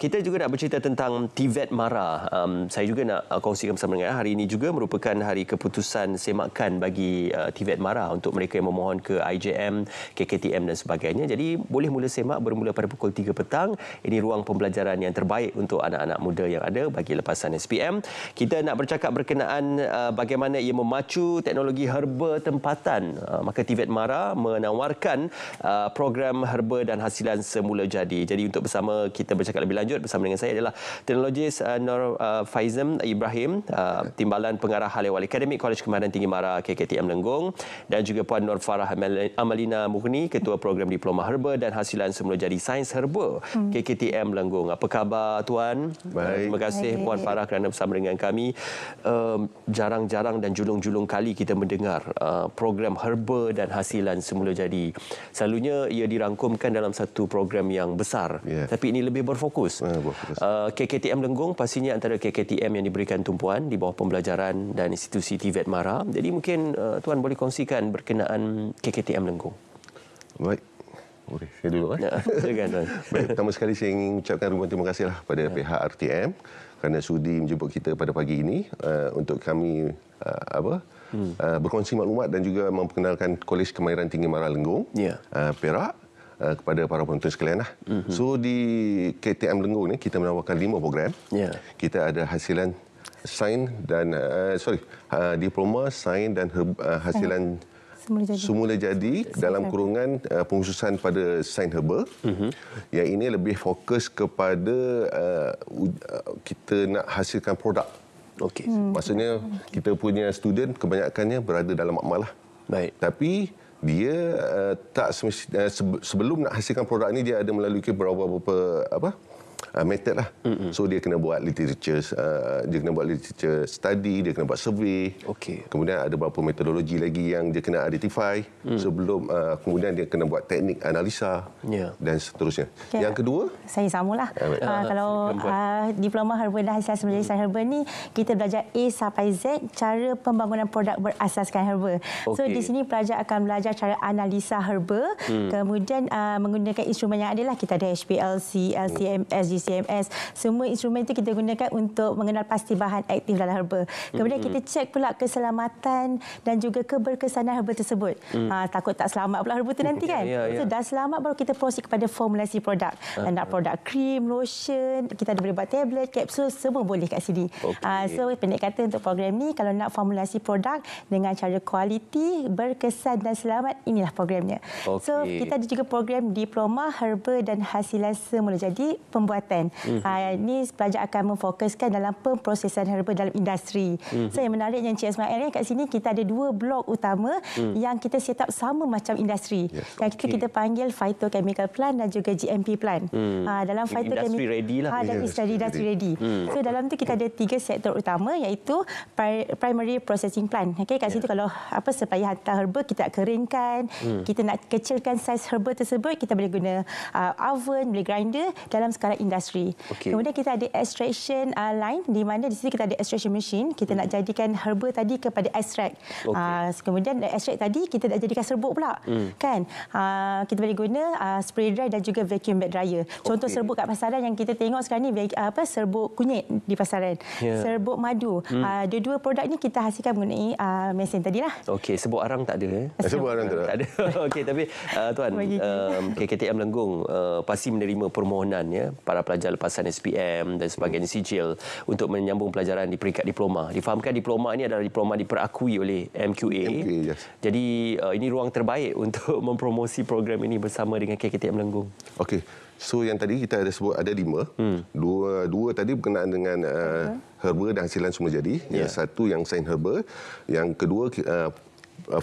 Kita juga nak bercerita tentang TVET MARA. Saya juga nak kongsikan bersama dengan hari ini juga merupakan hari keputusan semakan bagi TVET MARA untuk mereka yang memohon ke IJM, KKTM dan sebagainya. Jadi boleh mula semak bermula pada pukul 3 petang. Ini ruang pembelajaran yang terbaik untuk anak-anak muda yang ada bagi lepasan SPM. Kita nak bercakap berkenaan bagaimana ia memacu teknologi herba tempatan. Maka TVET MARA menawarkan program herba dan hasilan semula jadi. Jadi untuk bersama kita bercakap lebih lanjut bersama dengan saya adalah teknologis Nur Faizam Ibrahim, Timbalan Pengarah Hal Ehwal Akademik Kolej Kemahiran Tinggi MARA KKTM Lenggong, dan juga Puan Nur Farah Amalina Murni, Ketua Program Diploma Herba dan Hasilan Semula Jadi Sains Herba KKTM Lenggong. Apa khabar Tuan? Baik. Terima kasih Puan Farah kerana bersama dengan kami. Jarang-jarang dan julung-julung kali kita mendengar program herba dan hasilan semula jadi. Selalunya ia dirangkumkan dalam satu program yang besar. Tapi ini lebih berfokus. KKTM Lenggong pastinya antara KKTM yang diberikan tumpuan di bawah pembelajaran dan institusi TVET MARA. Jadi mungkin Tuan boleh kongsikan berkenaan KKTM Lenggong. Baik. Boleh saya dulu. Silakan Tuan. Baik, pertama sekali saya ingin ucapkan ribuan terima kasihlah pada pihak RTM kerana sudi menjemput kita pada pagi ini untuk kami berkongsi maklumat dan juga memperkenalkan Kolej Kemahiran Tinggi MARA Lenggong, Perak, kepada para penonton sekalian. So di KTM Lenggong ni kita menawarkan 5 program. Kita ada hasilan sains dan diploma sains dan hasilan semula jadi dalam kurungan pengkhususan pada sains herba. Yang ini lebih fokus kepada kita nak hasilkan produk. Maksudnya kita punya student kebanyakannya berada dalam makmal lah. Baik. Tapi dia sebelum nak hasilkan produk ni dia ada melalui beberapa method lah. So dia kena buat literature, study, dia kena buat survey. Kemudian ada beberapa metodologi lagi yang dia kena identify sebelum kemudian dia kena buat teknik analisa dan seterusnya. Yang kedua, saya samalah. Kalau diploma herba dan hasilan semula jadi sains herba ni kita belajar A sampai Z cara pembangunan produk berasaskan herba. So di sini pelajar akan belajar cara analisa herba, kemudian menggunakan instrumen yang ada lah. Kita ada HPLC, LCMS, GCMS, semua instrumen itu kita gunakan untuk mengenal pasti bahan aktif dalam herba. Kemudian kita cek pula keselamatan dan juga keberkesanan herba tersebut. Takut tak selamat pula herba tu nanti kan. So dah selamat baru kita proceed kepada formulasi produk. Nak produk krim, lotion, kita ada boleh buat tablet, kapsul, semua boleh kat sini. So pendek kata untuk program ni kalau nak formulasi produk dengan cara kualiti, berkesan dan selamat, inilah programnya. So kita ada juga program diploma herba dan hasilan semula jadi pembuatan. Ini pelajar akan memfokuskan dalam pemprosesan herba dalam industri. So yang menarik yang Cik Ismail kat sini kita ada 2 blok utama yang kita set up sama macam industri. Yang kita panggil phytochemical plant dan juga GMP plant. Dalam phytochemical industry ready lah. Industry ready. So dalam tu kita ada 3 sektor utama iaitu primary processing plant. Kat situ kalau supaya hantar herba kita nak keringkan, kita nak kecilkan saiz herba tersebut, kita boleh guna oven, boleh grinder dalam skala industri. Kemudian kita ada extraction line di mana di sini kita ada extraction machine. Kita nak jadikan herba tadi kepada extract. Kemudian extract tadi kita nak jadikan serbuk pula. Kan? Kita boleh guna spray dry dan juga vacuum bag dryer. Contoh serbuk kat pasaran yang kita tengok sekarang ni serbuk kunyit di pasaran. Serbuk madu. Dua-dua produk ni kita hasilkan mengenai mesin tadilah. Serbuk arang tak ada. Serbuk arang tak ada. Tapi Tuan, KKTM Lenggong pasti menerima permohonan para pelajar lepasan SPM dan sebagainya sijil untuk menyambung pelajaran di peringkat diploma. Difahamkan diploma ini adalah diploma diperakui oleh MQA. Jadi ini ruang terbaik untuk mempromosi program ini bersama dengan KKTM Lenggong. So yang tadi kita ada sebut ada 5. Dua tadi berkenaan dengan herba dan hasilan semula jadi. Yang satu yang sains herba, yang kedua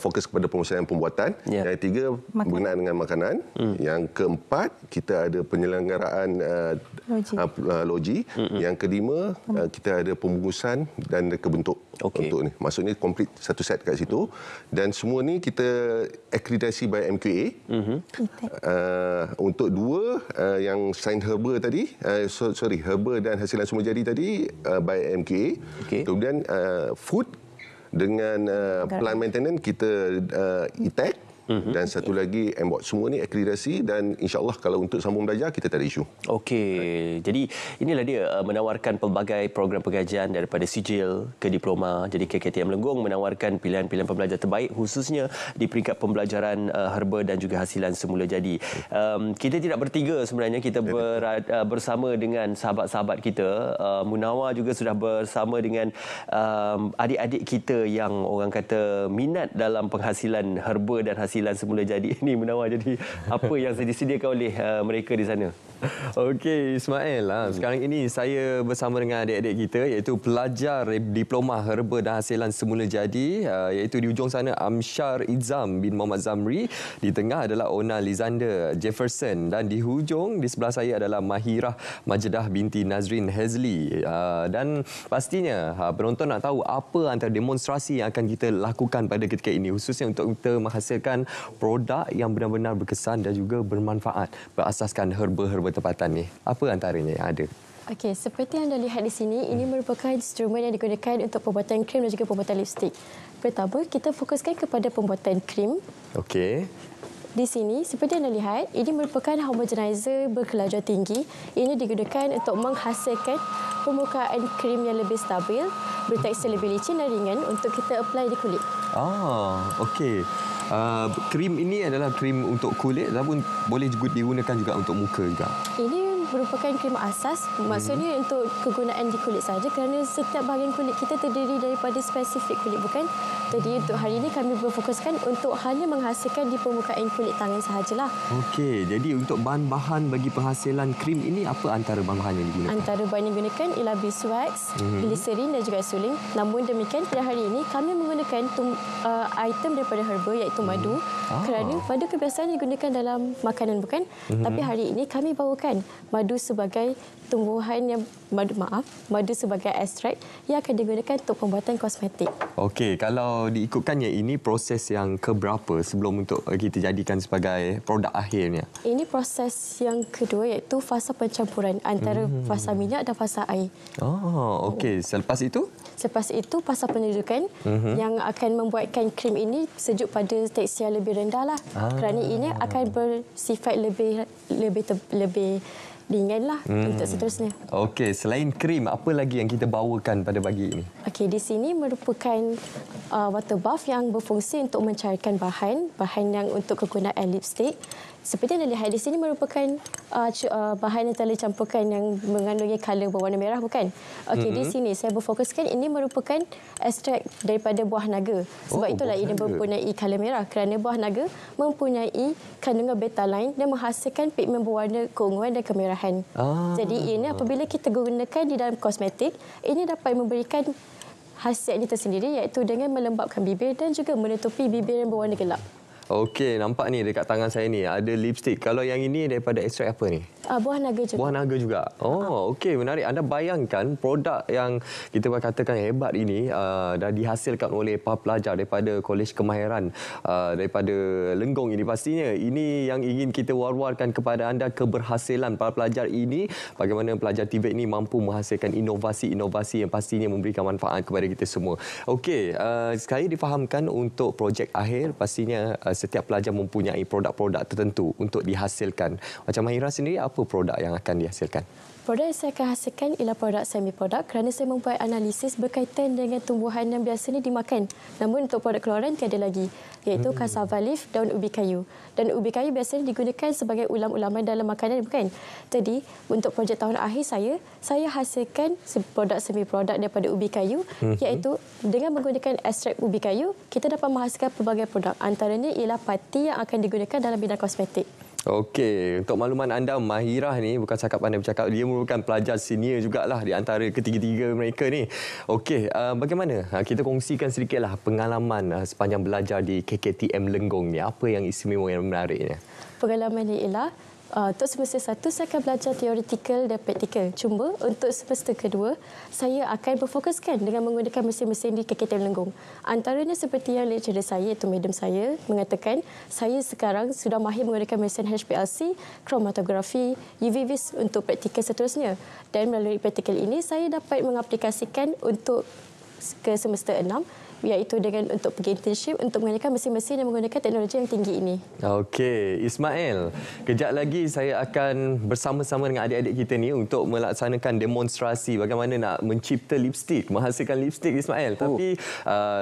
fokus kepada promosian pembuatan. Yang ketiga berkenaan dengan makanan. Yang keempat kita ada penyelenggaraan logi. Yang kelima kita ada pembungkusan dan reka bentuk untuk ni. Maksudnya komplit satu set kat situ. Dan semua ni kita akreditasi by MQA. Untuk 2 yang sains herba tadi, herba dan hasilan semula jadi tadi by MQA. Kemudian food dengan plant maintenance kita ETAC. Dan satu lagi MBOT. Semua ni akreditasi dan insya-Allah kalau untuk sambung belajar kita tak ada isu. Okey. Jadi inilah dia menawarkan pelbagai program pengajian daripada sijil ke diploma. Jadi KKTM Lenggong menawarkan pilihan-pilihan pembelajar terbaik khususnya di peringkat pembelajaran herba dan juga hasilan semula jadi. Kita tidak bertiga sebenarnya, kita bersama dengan sahabat-sahabat kita. Munawar juga sudah bersama dengan adik-adik kita yang orang kata minat dalam penghasilan herba dan hasilan semula jadi. Ini Munawar, jadi apa yang disediakan oleh mereka di sana? Okey, Ismail. Sekarang ini saya bersama dengan adik-adik kita iaitu pelajar diploma herba dan hasilan semula jadi, iaitu di hujung sana Amsyar Izzam bin Muhammad Zamri, di tengah adalah Ona Lizander Jefferson dan di hujung di sebelah saya adalah Mahirah Majedah binti Nazrin Hazli. Dan pastinya penonton nak tahu apa antara demonstrasi yang akan kita lakukan pada ketika ini, khususnya untuk kita menghasilkan produk yang benar-benar berkesan dan juga bermanfaat berasaskan herba-herba tempatan ni. Apa antaranya yang ada? Okey, seperti yang anda lihat di sini, ini merupakan instrumen yang digunakan untuk pembuatan krim dan juga pembuatan lipstik. Pertama, kita fokuskan kepada pembuatan krim. Okey. Di sini, seperti yang anda lihat, ini merupakan homogenizer berkelajuan tinggi. Ini digunakan untuk menghasilkan permukaan krim yang lebih stabil, bertekstur lebih licin dan ringan untuk kita apply di kulit. Okey. Krim ini adalah krim untuk kulit ataupun boleh juga digunakan juga untuk muka juga? Ini merupakan krim asas, maksudnya untuk kegunaan di kulit saja kerana setiap bahagian kulit kita terdiri daripada spesifik kulit, bukan? Jadi untuk hari ini kami berfokuskan untuk hanya menghasilkan di permukaan kulit tangan sahajalah. Okey, jadi untuk bahan-bahan bagi penghasilan krim ini apa antara bahan-bahan yang digunakan? Antara bahan yang digunakan ialah beeswax, gliserin dan juga suling. Namun demikian pada hari ini kami menggunakan item daripada herba iaitu madu. Kerana madu kebiasaan digunakan dalam makanan, bukan? Tapi hari ini kami bawakan madu sebagai tumbuhan yang madu sebagai ekstrak yang akan digunakan untuk pembuatan kosmetik. Okey, kalau diikutkannya ini proses yang keberapa sebelum untuk kita jadikan sebagai produk akhirnya? Ini proses yang kedua iaitu fasa pencampuran antara fasa minyak dan fasa air. Okey. Selepas itu? Selepas itu fasa penyejukan yang akan membuatkan krim ini sejuk pada tekstur yang lebih rendah lah. Kerana ini akan bersifat lebih ringanlah untuk seterusnya. Okey, selain krim, apa lagi yang kita bawakan pada pagi ini? Okey, di sini merupakan water bath yang berfungsi untuk mencairkan bahan yang untuk kegunaan lipstick. Seperti yang anda lihat di sini merupakan bahan yang telah dicampurkan yang mengandungi color berwarna merah, bukan? Okey, di sini saya berfokuskan ini merupakan ekstrak daripada buah naga. Sebab itulah ini mempunyai color merah kerana buah naga mempunyai kandungan betaline dan menghasilkan pigmen berwarna keunguan dan kemerahan. Jadi ini apabila kita gunakan di dalam kosmetik, ini dapat memberikan khasiatnya tersendiri iaitu dengan melembapkan bibir dan juga menutupi bibir yang berwarna gelap. Okey, nampak ni dekat tangan saya ni ada lipstick. Kalau yang ini daripada ekstrak apa ni? Buah naga juga. Buah naga juga. Okey, menarik. Anda bayangkan produk yang kita katakan hebat ini dah dihasilkan oleh para pelajar daripada Kolej Kemahiran daripada Lenggong ini. Pastinya ini yang ingin kita war-warkan kepada anda, keberhasilan para pelajar ini, bagaimana pelajar TVET ini mampu menghasilkan inovasi-inovasi yang pastinya memberikan manfaat kepada kita semua. Okey, sekali difahamkan untuk projek akhir pastinya setiap pelajar mempunyai produk-produk tertentu untuk dihasilkan. Macam Mahirah sendiri, apa produk yang akan dihasilkan? Produk yang saya akan hasilkan ialah produk semi-produk kerana saya membuat analisis berkaitan dengan tumbuhan yang biasanya dimakan. Namun untuk produk keluaran tiada lagi, iaitu cassava leaf, daun ubi kayu. Dan ubi kayu biasanya digunakan sebagai ulam-ulaman dalam makanan, bukan? Jadi, untuk projek tahun akhir saya hasilkan produk semi-produk daripada ubi kayu, iaitu dengan menggunakan ekstrak ubi kayu, kita dapat menghasilkan pelbagai produk. Antaranya ialah pati yang akan digunakan dalam bidang kosmetik. Okey, untuk makluman anda, Mahirah ni bukan cakap pandai bercakap, dia merupakan pelajar senior jugalah di antara ketiga-tiga mereka ni. Okey, bagaimana? Kita kongsikan sedikitlah pengalaman sepanjang belajar di KKTM Lenggong ni. Apa yang istimewa yang menariknya? Pengalaman ni ialah untuk semester 1 saya akan belajar teoretikal dan praktikal. Cuma untuk semester kedua saya akan berfokuskan dengan menggunakan mesin-mesin di KKTM Lenggong. Antaranya seperti yang lecturer saya iaitu madam saya mengatakan saya sekarang sudah mahir menggunakan mesin HPLC, kromatografi, UV vis untuk praktikal seterusnya. Dan melalui praktikal ini saya dapat mengaplikasikan untuk ke semester 6 iaitu dengan untuk pergi internship untuk menggunakan mesin-mesin yang menggunakan teknologi yang tinggi ini. Okey, Ismail. Kejap lagi saya akan bersama-sama dengan adik-adik kita ni untuk melaksanakan demonstrasi bagaimana nak mencipta lipstick, menghasilkan lipstick, Ismail. Tapi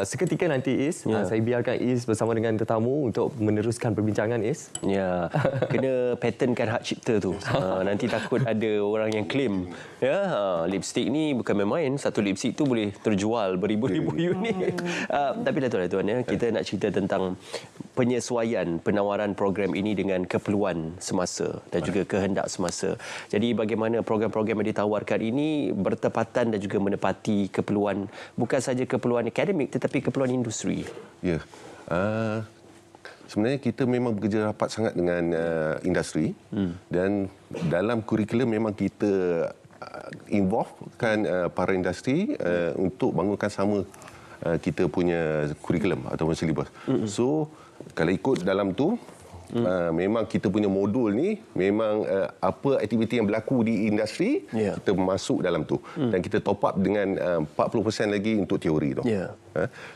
seketika nanti saya biarkan Is bersama dengan tetamu untuk meneruskan perbincangan, Is. Ya, kena patentkan hak cipta tu. Nanti takut ada orang yang claim. Ya, lipstick ni bukan main-main. Satu lipstick tu boleh terjual beribu-ribu unit. Tapi tuan-tuan ya, kita nak cerita tentang penyesuaian penawaran program ini dengan keperluan semasa dan juga kehendak semasa. Jadi bagaimana program-program yang ditawarkan ini bertepatan dan juga menepati keperluan, bukan saja keperluan akademik tetapi keperluan industri. Ya. Sebenarnya kita memang bekerja rapat sangat dengan industri dan dalam kurikulum memang kita involvekan para industri untuk bangunkan sama kita punya kurikulum ataupun silibus. So kalau ikut dalam tu memang kita punya modul ni memang apa aktiviti yang berlaku di industri kita masuk dalam tu dan kita top up dengan 40% lagi untuk teori tu.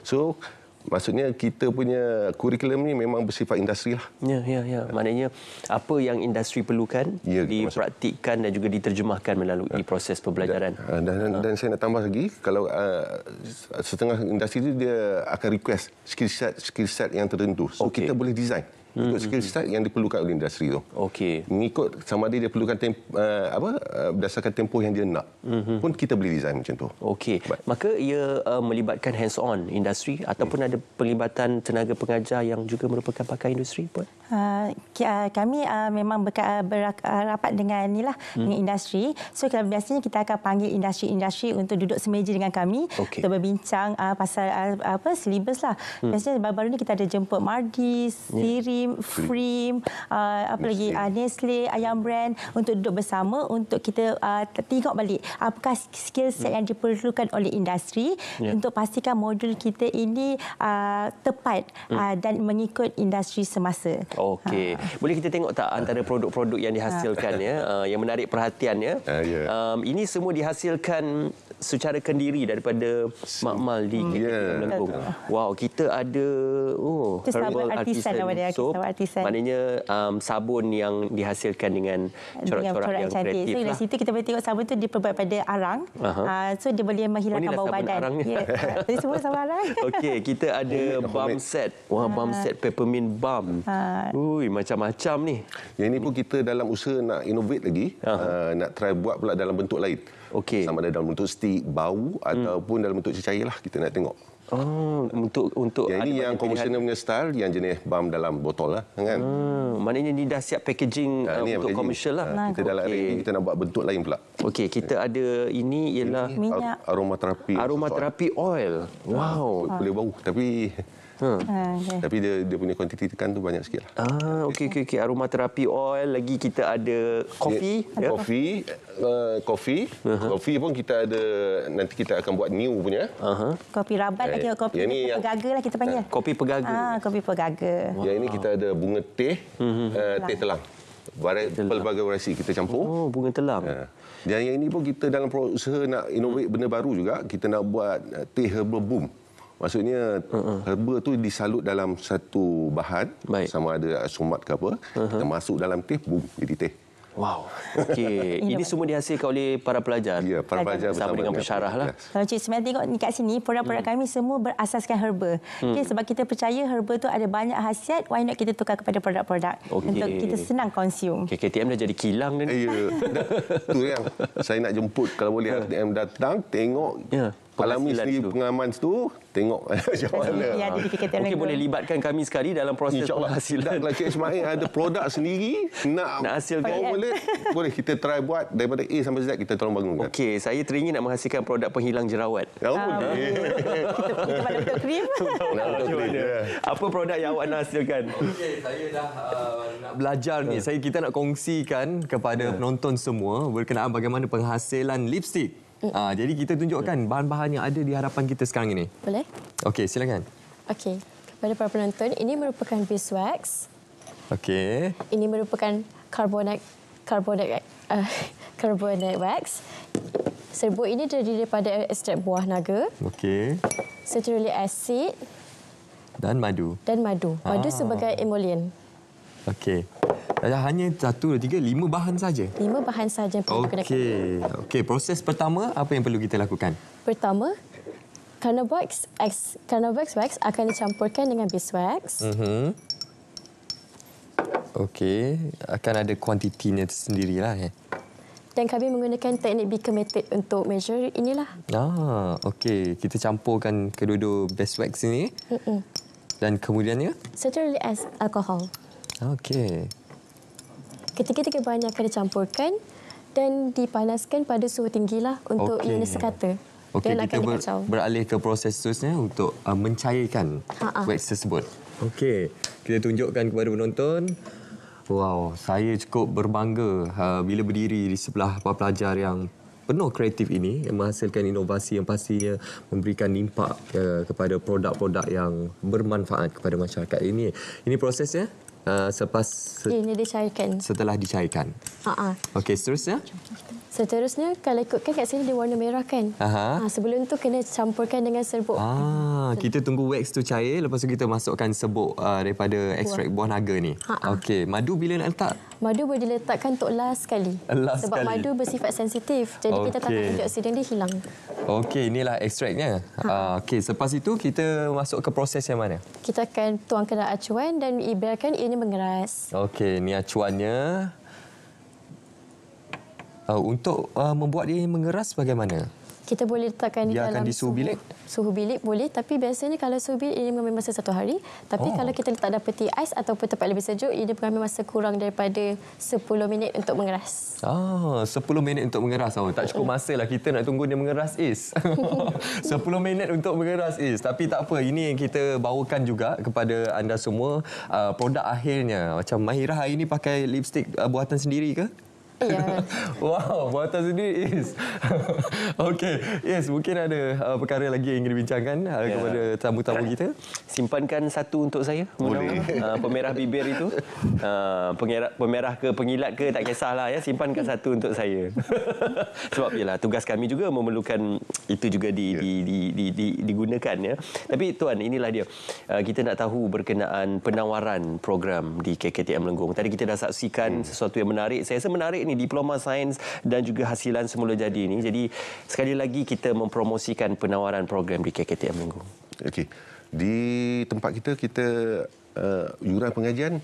So maksudnya kita punya kurikulum ni memang bersifat industri lah. Ya. Maknanya apa yang industri perlukan dipraktikkan dan juga diterjemahkan melalui proses pembelajaran. Dan saya nak tambah lagi, kalau setengah industri tu dia akan request skill set yang tertentu. So kita boleh design untuk skill set yang diperlukan oleh industri tu. Okey. Mengikut sama ada dia perlukan berdasarkan tempoh yang dia nak. Pun kita boleh design macam tu. Okey. Maka ia melibatkan hands on industri ataupun ada pelibatan tenaga pengajar yang juga merupakan pakar industri pun? Kami memang berapat dengan dengan industri. So biasanya kita akan panggil industri-industri untuk duduk semeja dengan kami untuk berbincang pasal silibus lah. Biasanya baru-baru ni kita ada jemput Mardis, Sirim, Frim, apa lagi Nestle, Ayam Brand untuk duduk bersama untuk kita tengok balik apakah skill set yang diperlukan oleh industri untuk pastikan modul kita ini tepat dan mengikut industri semasa. Okey. Boleh kita tengok tak antara produk-produk yang dihasilkan yang menarik perhatian ya? Ini semua dihasilkan secara kendiri daripada makmal di KKTM Melengkung. Wow, kita ada herbal artisan soap. Maknanya sabun yang dihasilkan dengan corak-corak yang kreatif. So dari situ kita boleh tengok sabun tu diperbuat pada arang. So dia boleh menghilangkan bau badan. Jadi semua sabun arang. Okey, kita ada balm set. Wah, balm set peppermint balm. Ui, macam-macam ni. Yang ini pun kita dalam usaha nak innovate lagi, nak try buat pula dalam bentuk lain. Okey. Sama ada dalam bentuk stick, bau ataupun dalam bentuk cecair lah, kita nak tengok. Untuk yang ini yang konvensional punya style, yang jenis balm dalam botol lah, kan? Maknanya ni dah siap packaging untuk komersial lah. Kita dalam hari kita nak buat bentuk lain pula. Okey, kita ada ini ialah minyak aromaterapi oil. Wow, boleh bau tapi tapi dia punya kuantiti tekan tu banyak sikit lah. Okey. Aromaterapi oil, lagi kita ada kopi. Kopi pun kita ada, nanti kita akan buat new punya. Kopi rabat lagi, kopi pegaga lah kita panggil. Kopi pegaga. Kopi pegaga. Yang ini kita ada bunga teh, teh telang. Pelbagai variasi kita campur. Bunga telang. Dan yang ini pun kita dalam usaha nak innovate benda baru juga, kita nak buat teh herbal boom. Maksudnya herba tu disalut dalam satu bahan, sama ada somat ke apa, kita masuk dalam teh, boom, jadi teh. Wow. Okey. Ini semua dihasilkan oleh para pelajar. Ya, para pelajar bersama dengan pensyarah lah. Kalau Cik Ismail tengok ni kat sini, produk-produk kami semua berasaskan herba. Okay, sebab kita percaya herba tu ada banyak khasiat, why not kita tukar kepada produk-produk untuk kita senang consume. KKTM dah jadi kilang dah ni. Ya. Tu yang saya nak jemput kalau boleh KKTM datang tengok. Alami sendiri pengalaman tu, tengok macam mana. Okey, boleh libatkan kami sekali dalam proses penghasilan. Kalau Cik Ismail ada produk sendiri, nak hasilkan, boleh kita try buat daripada A sampai Z, kita tolong bangunkan. Okey, saya teringin nak menghasilkan produk penghilang jerawat. Kita pada bentuk krim. Apa produk yang awak nak hasilkan? Okey, saya dah nak belajar ni. Kita nak kongsikan kepada penonton semua berkenaan bagaimana penghasilan lipstick. Jadi kita tunjukkan bahan-bahan yang ada di hadapan kita sekarang ini. Boleh? Okey, silakan. Okey, kepada para penonton, ini merupakan beeswax. Okey. Ini merupakan carbonate wax. Serbuk ini terdiri daripada ekstrak buah naga. Okey. citrullic acid dan madu. Madu sebagai emollient. Okey. Hanya 1, 2, 3, 5 bahan saja. 5 bahan saja yang perlu digunakan. Okey, proses pertama apa yang perlu kita lakukan? Pertama, Carnaubax wax akan dicampurkan dengan beeswax. Okey, akan ada kuantitinya tersendirilah. Dan kami menggunakan teknik Beaker method untuk measure inilah. Okey. Kita campurkan kedua-dua beeswax ini. Dan kemudiannya? Citrullic alcohol. Okey. Ketiga-tiga bahan yang akan dicampurkan dan dipanaskan pada suhu tinggilah untuk ianya sekata. Okey, dan kita beralih ke proses seterusnya untuk mencairkan wax tersebut. Okey, kita tunjukkan kepada penonton. Wow, saya cukup berbangga bila berdiri di sebelah para pelajar yang penuh kreatif ini yang menghasilkan inovasi yang pastinya memberikan impak kepada produk-produk yang bermanfaat kepada masyarakat. Ini prosesnya ini dicairkan. Setelah dicairkan. Okey, seterusnya? Seterusnya, kalau ikutkan kat sini dia warna merah kan? Sebelum tu kena campurkan dengan serbuk. Kita tunggu wax tu cair, lepas tu kita masukkan serbuk daripada ekstrak buah naga ni. Okey, madu bila nak letak? Madu boleh diletakkan untuk last sekali. Sebab madu bersifat sensitif. Jadi kita takkan antioksidan dia hilang. Okey, inilah ekstraknya. Okey, selepas itu kita masuk ke proses yang mana? Kita akan tuangkan dalam acuan dan biarkan ianya mengeras. Okey, ni acuannya. Untuk membuat dia mengeras bagaimana? Kita boleh letakkan di dalam suhu bilik? Suhu bilik boleh, tapi biasanya kalau suhu bilik ini mengambil masa 1 hari. Tapi kalau kita letak dalam peti ais ataupun tempat lebih sejuk, ini mengambil masa kurang daripada 10 minit untuk mengeras. 10 minit untuk mengeras. Tak cukup masa lah kita nak tunggu dia mengeras, Is. 10 minit untuk mengeras, Is. Tapi tak apa, ini yang kita bawakan juga kepada anda semua. Produk akhirnya. Macam Mahirah hari ini pakai lipstick buatan sendiri ke? Ya. Wow, buatan sendiri, Is. Okey, yes, mungkin ada perkara lagi yang ingin dibincangkan kepada tamu-tamu kita. Simpankan satu untuk saya. Boleh. Pemerah bibir itu. Pemerah ke pengilat ke tak kisahlah ya. Simpankan satu untuk saya. Sebab yalah tugas kami juga memerlukan itu juga digunakan ya. Tapi tuan, inilah dia. Kita nak tahu berkenaan penawaran program di KKTM Lenggong. Tadi kita dah saksikan sesuatu yang menarik. Saya rasa menarik ni diploma sains dan juga hasilan semula jadi ni. Jadi sekali lagi kita mempromosikan penawaran program di KKTM Lenggong. Okey. Di tempat kita yuran pengajian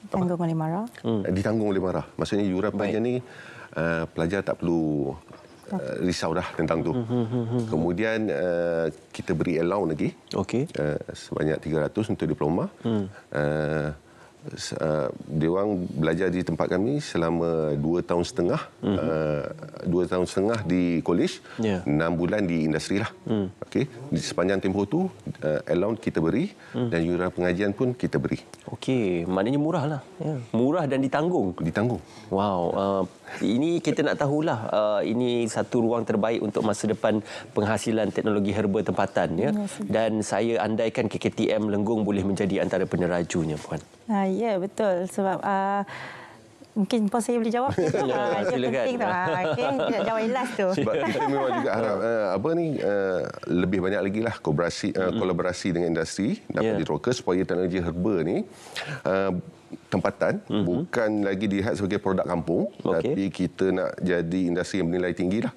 ditanggung oleh MARA. Ditanggung oleh MARA. Maksudnya yuran pengajian ni pelajar tak perlu risau dah tentang tu. Kemudian kita beri allowance lagi. Sebanyak 300 untuk diploma. Dia orang belajar di tempat kami selama 2 tahun setengah. 2 tahun setengah di college, 6 bulan di industri lah. Okey, di sepanjang tempoh tu allowance kita beri dan yuran pengajian pun kita beri. Okey, maknanya murah lah. Murah dan ditanggung. Wow, ini kita nak tahulah ini satu ruang terbaik untuk masa depan penghasilan teknologi herba tempatan ya. Dan saya andaikan KKTM Lenggong boleh menjadi antara penerajunya, puan. Ya, betul. Sebab mungkin pun saya boleh jawab. Dia penting tu. Okey, nak jawab last tu. Sebab kita memang juga harap lebih banyak lagi lah kolaborasi dengan industri dapat diteroka supaya teknologi herba ni tempatan bukan lagi dilihat sebagai produk kampung, tapi kita nak jadi industri yang bernilai tinggi lah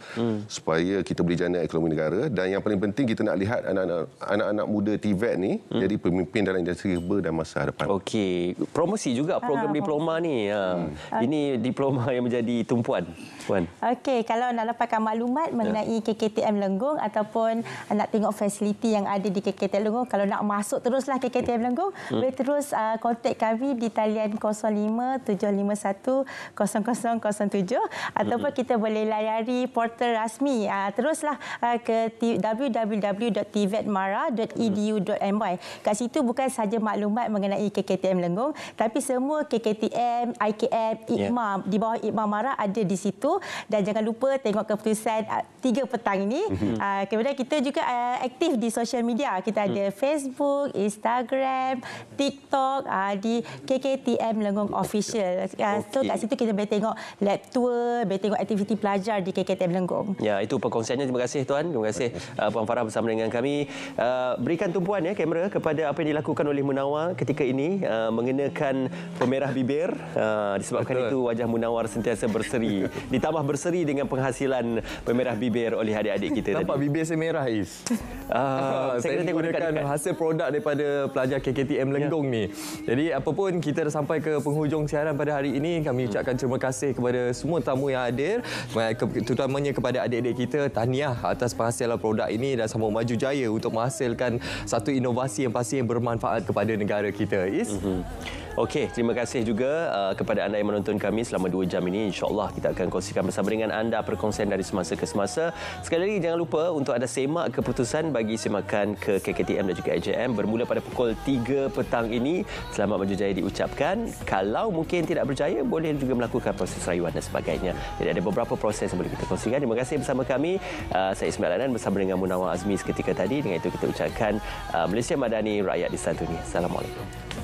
supaya kita boleh jana ekonomi negara. Dan yang paling penting kita nak lihat anak-anak muda TVET ni jadi pemimpin dalam industri herba dan masa hadapan. Okey, promosi juga program diploma ni. Ini diploma yang menjadi tumpuan, puan. Okey, kalau nak dapatkan maklumat mengenai KKTM Lenggong ataupun nak tengok fasiliti yang ada di KKTM Lenggong, kalau nak masuk teruslah KKTM Lenggong, boleh terus kontak kami di talian 05-751-0007 ataupun kita boleh layari portal rasmi. Teruslah ke www.tvetmara.edu.my. Kat situ bukan saja maklumat mengenai KKTM Lenggong, tapi semua KKTM, IKM, IKMA di bawah IKMA MARA ada di situ. Dan jangan lupa tengok keputusan 3 petang ini. Kemudian kita juga aktif di social media. Kita ada Facebook, Instagram, TikTok, di KKTM KKTM Lenggong Official. So kat situ kita boleh tengok lab tour, boleh tengok aktiviti pelajar di KKTM Lenggong. Ya, itu perkongsiannya. Terima kasih Tuan. Terima kasih Puan Farah bersama dengan kami. Berikan tumpuan kamera kepada apa yang dilakukan oleh Munawar ketika ini mengenakan pemerah bibir. Disebabkan itu wajah Munawar sentiasa berseri. Ditambah berseri dengan penghasilan pemerah bibir oleh adik-adik kita. Nampak bibir saya merah, Is. Saya menggunakan hasil produk daripada pelajar KKTM Lenggong ni. Jadi apapun, kita dah sampai ke penghujung siaran pada hari ini. Kami ucapkan terima kasih kepada semua tamu yang hadir, terutamanya kepada adik-adik kita. Tahniah atas penghasilan produk ini dan sambung maju jaya untuk menghasilkan satu inovasi yang pasti yang bermanfaat kepada negara kita. Is. Okey, terima kasih juga kepada anda yang menonton kami selama 2 jam ini. InsyaAllah kita akan kongsikan bersama dengan anda perkongsian dari semasa ke semasa. Sekali lagi jangan lupa untuk anda semak keputusan bagi semakan ke KKTM dan juga IJM bermula pada pukul 3 petang ini. Selamat maju jaya diucapkan. Kalau mungkin tidak berjaya, boleh juga melakukan proses rayuan dan sebagainya. Jadi ada beberapa proses yang boleh kita kongsikan. Terima kasih bersama kami. Saya Ismail Adnan bersama dengan Munawar Azmi seketika tadi. Dengan itu kita ucapkan Malaysia Madani, rakyat disantuni. Assalamualaikum.